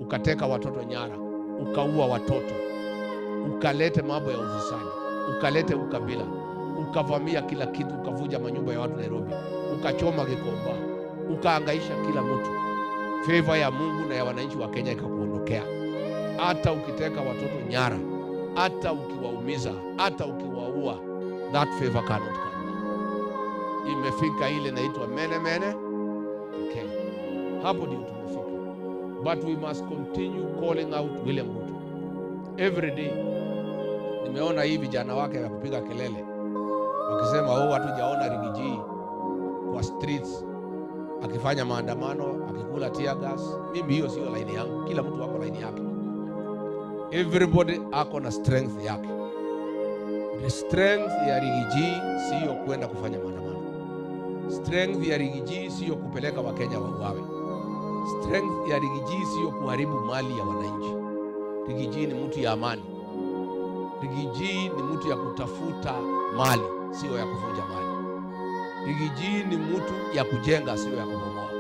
ukateka watoto nyara, ukaua watoto, ukalete mambo ya ufisadi, ukalete ukabila, ukavamia kila kitu, ukavunja manyumba ya watu Nairobi, ukachoma Gikomba, ukaangaisha kila mtu, favor ya Mungu na ya wananchi wa Kenya ikakuondokea. Hata ukiteka watoto nyara, hata ukiwaumiza, hata ukiwaua, that favor cannot come. Imefika ile inaitwa mene Kenya. Hapo ndio tumefika. But we must continue calling out William Ruto every day. Nimeona hii vijana wake ya kupiga kelele wakisema hatujaona Rigiji kwa streets akifanya maandamano, akikula tear gas. Mimi hiyo sio line yangu. Kila mtu wako line yake. Everybody ako na strength yake. The strength ya Rigiji sio kwenda kufanya maandamano. Strength ya Rigiji sio kupeleka Wakenya wauawe. Strength ya Rigiji sio kuharibu mali ya wananchi. Rigiji ni mtu ya amani. Rigiji ni mtu ya kutafuta mali, sio ya kuvunja mali. Rigiji ni mtu ya kujenga, sio ya kubomoa.